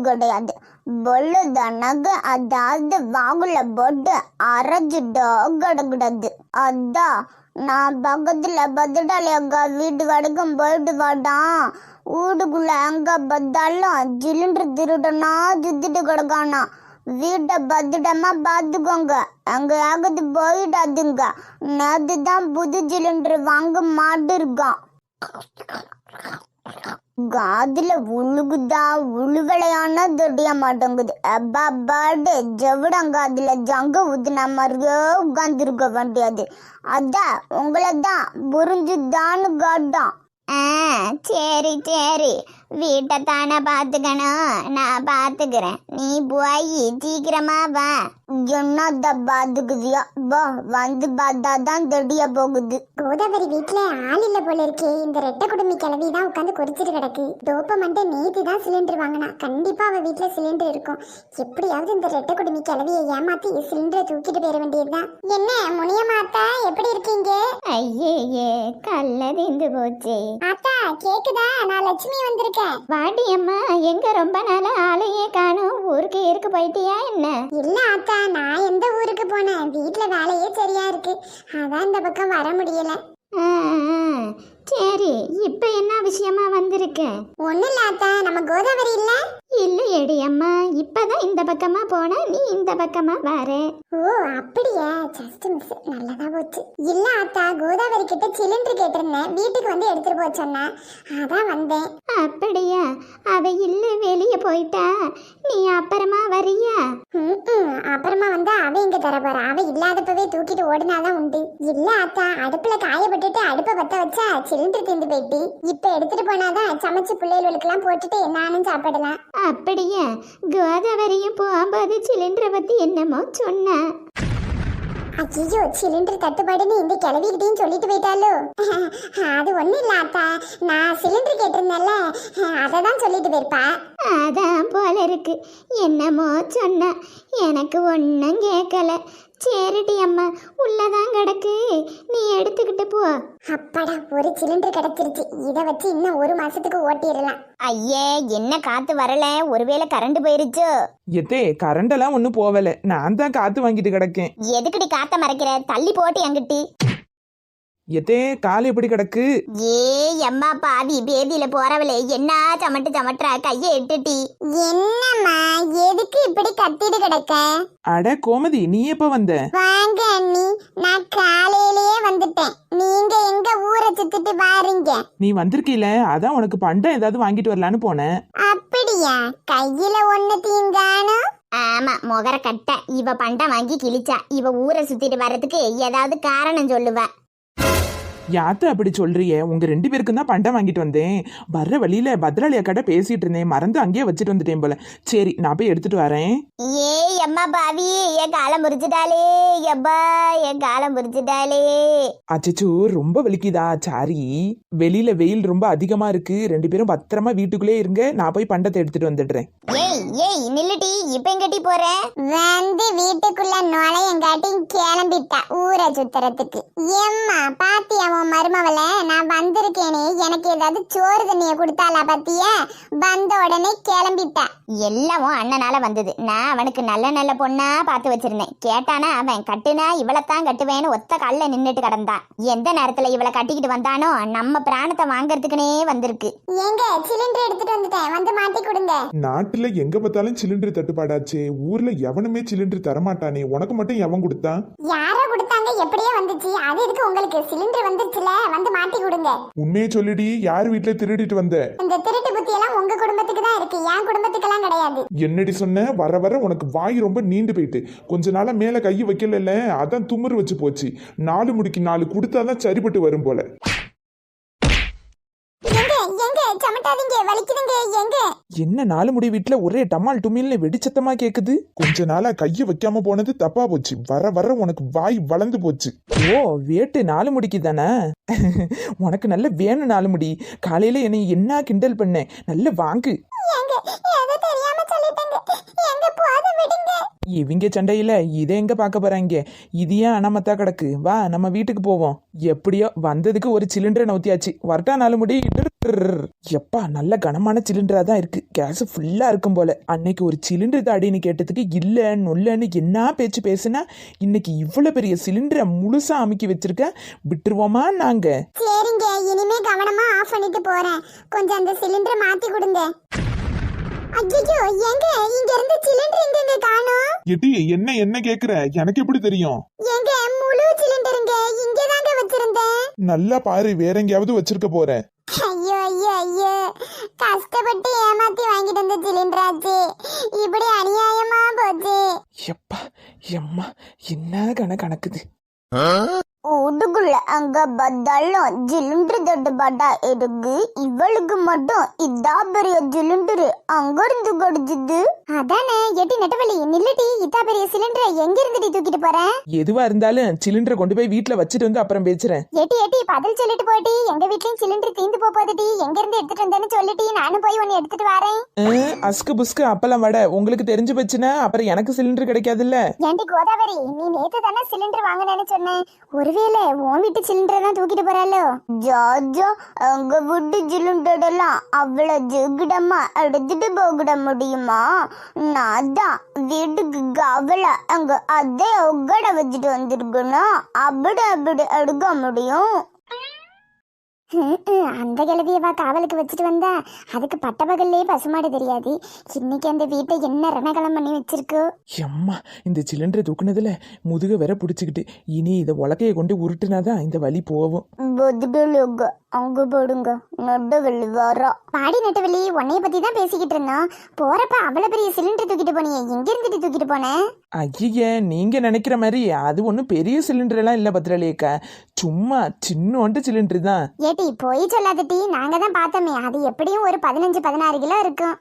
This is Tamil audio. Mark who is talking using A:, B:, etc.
A: கிடையாது. பொழுத நகை அதாவது வாகுல போட்டு அரைஞ்சிட்டோ கிடக்கூடாது. அதான் நான் பக்கத்துல பத்திடாலே அக்கா வீட்டு வரைக்கும் போயிட்டு வாடான். வீட்டுக்குள்ள எங்க பார்த்தாலும் சிலிண்டர் திருடனா சுத்திட்டு கிடக்கானா. வீட்டை பத்திரமா பார்த்துக்கோங்க, அங்க ஆகுது போயிடாதுங்க. நேற்று தான் புது சிலிண்டர் வாங்க மாட்டிருக்கான். காதுல உழுகுதா உழுவலையான தெரிய மாட்டேங்குது. அப்பாடு ஜவுடங்காதுல ஜங்க ஊத்துன மாதிரியே உட்காந்துருக்க வேண்டியது. அதான் உங்களை தான் புரிஞ்சுதான்னு காட்டான். சரி சரி, வீட்டை தானே பார்த்துக்கணும், நான் பார்த்துக்கிறேன். நீ போய் சீக்கிரமா வா. என்னத்த பாத்துக்குதியா? வந்து பார்த்தாதான் தெரிய போகுது.
B: கோதாவரி வீட்டுல ஆள் இல்ல போல இருக்கே. இந்த ரெட்டை குடுமி கிளவி தான் உட்காந்து கொதிச்சிட்டு கிடக்கு. தோப்ப மட்டும் நேத்து தான் சிலிண்டர் வாங்கினா. கண்டிப்பா அவ வீட்டுல சிலிண்டர் இருக்கும். எப்படியாவது இந்த ரெட்டை குடுமி கிளவியை ஏமாத்தி சிலிண்டரை தூக்கிட்டு போயிட வேண்டியதுதான். என்ன முனியமாத்தா, எப்படி இருக்கீங்க?
A: ஐயே கல்ல தீந்து போச்சு.
B: ஆத்தா கேக்குதா? நான் லட்சுமி வந்திருக்கேன்.
A: வாடி அம்மா, எங்க ரொம்ப நாளா ஆளையே காணும். ஊருக்கு இருக்கு போயிட்டியா என்ன?
B: இல்ல ஆத்தா, நான் எந்த ஊருக்கு போனேன், வீட்டுல வேலையே சரியா இருக்கு, அதான் இந்த பக்கம் வர முடியல.
A: சரி, இப்ப என்ன விஷயமா வந்திருக்க?
B: ஒண்ணு இல்ல ஆத்தா, நம்ம கோதாவரி இல்ல
A: இல்லையடி அம்மா, இப்பதான் இந்த பக்கமா போன, நீ இந்த பக்கமா வர.
B: ஓ அப்படியா, ஜஸ்ட் மிஸ், நல்லதா போச்சு. இல்ல ஆத்தா, கோதாவரி கிட்ட சிலிண்டர் கேட்டிருந்தேன், வீட்டுக்கு வந்து எடுத்துட்டு போக சொன்னா, அதான் வந்தேன்.
A: அப்படியா? அவ இல்ல, வெளிய போயிட்டா. நீ அப்புறமா வரியா?
B: அப்புறமா வந்தா அவ எங்க தர போறா? அவ இல்லாதப்பவே தூக்கிட்டு ஓடினாதான் உண்டு. இல்ல ஆத்தா, அடுப்புல காயப்பட்டுட்டு அடுப்பை பத்த வச்சா சிலிண்டர் தீந்து போயிட்டு, இப்ப எடுத்துட்டு போனாதான் சமைச்சு பிள்ளைகளுக்கு எல்லாம் போட்டுட்டு நானும் சாப்பிடலாம்.
A: அப்படியா? கோதாவரியும் போகும்போது சிலிண்டரை பத்தி என்னமோ சொன்ன.
B: ஐயோ, சிலிண்டர் தட்டுப்பாடுன்னு இந்த கிளவிக்கிட்டையும் சொல்லிட்டு போயிட்டாலோ? அது ஒண்ணும் இல்ல ஆத்தா, நான் சிலிண்டர் கேட்டிருந்தேன்ல, அதை தான் சொல்லிட்டு போயிருப்பா.
A: அதான் போல இருக்கு, என்னமோ சொன்ன, எனக்கு ஒன்னும் கேட்கல. சரிடி அம்மா, உள்ளதான் கிடக்கு, நீ எடுத்துக்கிட்டு போ.
B: அப்பாடா, ஒரு சிலிண்டர் கிடைச்சிருச்சு. இதை வச்சு இன்னும் ஒரு மாசத்துக்கு ஓட்டிடலாம்.
A: ஐயே, என்ன காத்து வரல, ஒருவேளை கரண்ட் போயிருச்சு?
C: எத்தே, கரண்ட் எல்லாம் ஒன்னும் போவல, நான் தான் காத்து வாங்கிட்டு கிடக்கேன்.
A: எதுக்குடி காத்த மறைக்கிற? தள்ளி போட்டு எங்கிட்டி.
C: எத்தே, கால் எப்படி கிடக்கு?
A: ஏ அம்மா பாவி, பேதியில போறவளே, என்ன சமட்டுறா, கையை எட்டுட்டி.
B: என்னம்மா, எதுக்கு இப்படி கத்திட்டு கிடக்க?
C: அட கோமதி, நீ எப்ப வந்த?
B: வாங்க அண்ணி, நான் காலையிலேயே வந்துட்டேன். நீங்க எங்க ஊரை சுத்திட்டு வாரீங்க?
C: நீ வந்திருக்கீல, அதான் உனக்கு பண்டம் ஏதாவது வாங்கிட்டு வரலான்னு போனேன்.
B: அப்படியா? கையில ஒண்ணு தீங்கானோ?
A: ஆமா, முகர கட்ட. இவ பண்டம் வாங்கி கிழிச்சா. இவ ஊரை சுத்திட்டு வர்றதுக்கு ஏதாவது காரணம் சொல்லுவ.
C: யாத்த அப்படி சொல்றியே? உங்க 2 பேருக்கும் தான் பண்டம் வாங்கிட்டு வந்தேன். வர்ற வழியில பத்ராளி அக்காட்ட பேசிட்டு இருந்தேன், மறந்து அங்கேயே வச்சுட்டு வந்துட்டேன் போல. சரி, நான் போய் எடுத்துட்டு வரேன்.
A: ஏ அம்மா பாவி, என் காலம் முறிச்சிட்டாலே, எப்பா என் காலம் முறிச்சிட்டாலே.
C: அச்சச்சோ, ரொம்ப வலிக்குதா? சாரி, வெளியில வெயில் ரொம்ப அதிகமா இருக்கு. 2 பேரும் பத்திரமா வீட்டுக்குள்ளே இருங்க, நான் போய் பண்டத்தை எடுத்துட்டு வந்துடுறேன்.
A: ஏய் நில்லுடி, இப்ப எங்கடி போற?
B: வந்து வீட்டுக்குள்ள நுழையங்காட்டி கிளம்பிட்டா ஊரை சுத்துறதுக்கு. எம்மா பாத்தியா மருமவள, நான் வந்திருக்கேனே, எனக்கு ஏதாவது சோறு தண்ணிய கொடுத்தாலா? பத்தியா, வந்த உடனே கிளம்பிட்டா.
A: எல்லாம் அண்ணனால வந்தது. நான் அவனுக்கு நல்ல நல்ல பொண்ணா பார்த்து வச்சிருந்தேன். கேட்டானா அவன், கட்டுனா இவளைத்தான் கட்டுவேன்னு ஒத்த கால்ல நின்னுட்டு கிடந்தான். எந்த நேரத்துல இவளை கட்டிக்கிட்டு வந்தானோ நம்ம பிராணத்தை வாங்கறதுக்குனே வந்திருக்கு.
B: எங்க சிலிண்டர் எடுத்துட்டு வந்துட்டேன், வந்து மாட்டி கொடுங்க.
D: நாட்டுல எங்க பார்த்தாலும் சிலிண்டர் தட்டுப்பாடாச்சே. ஊர்ல எவனுமே சிலிண்டர் தரமாட்டானே, உனக்கு மட்டும் எவன் கொடுத்தா?
B: யாரோ கொடுத்தாங்க, எப்படியே வந்துச்சு. அது எதுக்கு உங்களுக்கு? சிலிண்டர் வந்துச்சுல, வந்து மாட்டி கொடுங்க.
D: உண்மையை சொல்லிடி, யார் வீட்டுல திருடிட்டு வந்த?
B: இந்த திருட்டு புத்தி எல்லாம் உங்க குடும்பத்துக்கு தான் இருக்கு, என் குடும்பத்துக்கெல்லாம் கிடையாது.
D: என்னடி சொன்ன? வர வர உனக்கு வாய் ரொம்ப நீண்டு போயிட்டு. கொஞ்ச நாளா மேல கையை வைக்கல, அதான் துமுறு வச்சு போச்சு. 4 முடிக்கு 4 கொடுத்தாதான் சரிப்பட்டு வரும் போல.
B: எங்க சமட்டாதீங்க, வலிக்குதுங்க. எங்க
C: என்ன 4 முடி வீட்டுல ஒரே டமால் டுமில்னு வெடிச்சத்தமா கேக்குது?
D: கொஞ்ச நாளா கையை வைக்காம போனது தப்பா போச்சு. வர வர உனக்கு வாய் வளர்ந்து போச்சு.
C: ஓ, வேட்டு 4 முடிக்கு தானே? உனக்கு நல்ல வேணும் 4 முடி. காலையில என்னை என்ன கிண்டல் பண்ண, நல்ல வாங்கு.
B: எங்க ஏதோ தெரியாம சொல்லிட்டேங்க, எங்க போத விடுங்க.
C: இவங்க சண்டையில இதை எங்க பார்க்க போறாங்க? இது ஏன் அனாமத்தா கிடக்கு? வா நம்ம வீட்டுக்கு போவோம். எப்படியோ வந்ததுக்கு ஒரு சிலிண்டரை நவுத்தியாச்சு. வரட்டா 4 முடி. எப்பா நல்ல கனமான சிலிண்டரா தான் இருக்கு. கேஸ் ஃபுல்லா இருக்கும் போல. அன்னைக்கு ஒரு சிலிண்டர் தாடின்னு கேட்டதுக்கு இல்ல நொல்லன்னு என்ன பேச்சு பேசுனா, இன்னைக்கு இவ்வளவு பெரிய சிலிண்டரை முழுசா அமுக்கி வச்சிருக்க. விட்டுருவோமா நாங்க?
B: சரிங்க, இனிமே கவனமா ஆஃப் பண்ணிட்டு போறேன். கொஞ்சம் அந்த சிலிண்டரை மாத்தி கொடுங்க. ஐயோ, எங்க இங்க இருந்து சிலிண்டர் எங்க காணோம்?
D: எட்டி என்ன கேக்குற? எனக்கு எப்படி தெரியும்?
B: எங்க முழு சிலிண்டருங்க இங்க தாங்க வச்சிருந்தேன்.
D: நல்லா பாரு, வேற எங்கேயாவது வச்சிருக்க போறேன்.
B: ஐயோ ஐயோ ஐயோ, கஷ்டப்பட்டு ஏமாத்தி வாங்கிட்டு வந்த சிலிண்டர் ஆச்சு, இப்படி அநியாயமா போச்சு.
C: எப்பா எம்மா என்ன கணக்குது.
A: உடுகுள்ள அங்க பத்தாலும் சிலிண்டர் தட்டுப்பாட்டா இருக்கு. இவளுக்கு மட்டும் இதா பெரிய சிலிண்டரு அங்க இருந்து கிடைச்சது.
B: அதானே எட்டி நெட்டவலி நில்லுடி, இதா பெரிய சிலிண்டரை எங்க இருந்துடி தூக்கிட்டு போறேன்?
C: எதுவா இருந்தாலும் சிலிண்டரை கொண்டு போய் வீட்டுல வச்சுட்டு வந்து அப்புறம் பேசுறேன்.
B: எட்டி பதில் சொல்லிட்டு போட்டி. எங்க வீட்லயும் சிலிண்டர் தீந்து போகுதுடி, எங்க இருந்து எடுத்துட்டு வந்தேன்னு சொல்லிட்டி. நானும் போய் ஒன்னு எடுத்துட்டு வரேன்.
C: அஸ்கு புஸ்கு அப்பெல்லாம் வட உங்களுக்கு தெரிஞ்சு போச்சுன்னா அப்புறம் எனக்கு சிலிண்டர் கிடைக்காதுல்ல.
B: ஏண்டி கோதாவரி, நீ நேத்து தானே சிலிண்டர் வாங்கினேன்னு சொன்னேன். ஒருவேளை உன் வீட்டு சிலிண்டரை தான் தூக்கிட்டு போறாளோ?
A: ஜாஜா அங்க விட்டு சிலிண்டர்லாம் அவ்வளவு ஜெகுடமா எடுத்துட்டு போகிட முடியுமா? நான் தான் வீட்டுக்கு கவலை அங்க அதே ஒகட வச்சுட்டு வந்திருக்கணும். அப்படி எடுக்க முடியும்.
B: அந்த கிழவியவா காவலுக்கு வச்சுட்டு வந்தா? அதுக்கு பட்ட பகல்லே பசுமாடு தெரியாது. இன்னைக்கு அந்த வீட்டை என்ன ரணகலம் பண்ணி வச்சிருக்கு.
C: எம்மா இந்த சிலிண்டரை தூக்குனதுல முதுக வேற பிடிச்சிக்கிட்டு இனி இதை உலக்கையை கொண்டு உருட்டுனாதான் இந்த வலி போகும்.
A: பொதுகளுங்க அங்க போடுங்க. நெட்டவெளி வர
B: பாடி நெட்டவெளி, உன்னைய பத்தி தான் பேசிக்கிட்டு இருந்தோம். போறப்ப அவ்வளவு பெரிய சிலிண்டர் தூக்கிட்டு போனியே, எங்க இருந்துட்டு தூக்கிட்டு போனேன்?
C: ஐய நீங்க நினைக்கிற மாதிரி அது ஒன்றும் பெரிய சிலிண்டர் எல்லாம் இல்ல பத்திரலேக்கா. சும்மா சின்னோண்டு சிலிண்டர் தான்.
B: ஏட்டி போய் சொல்லாதட்டி, நாங்க தான் பார்த்தோமே. அது எப்படியும் ஒரு 15-16 கிலோ இருக்கும்.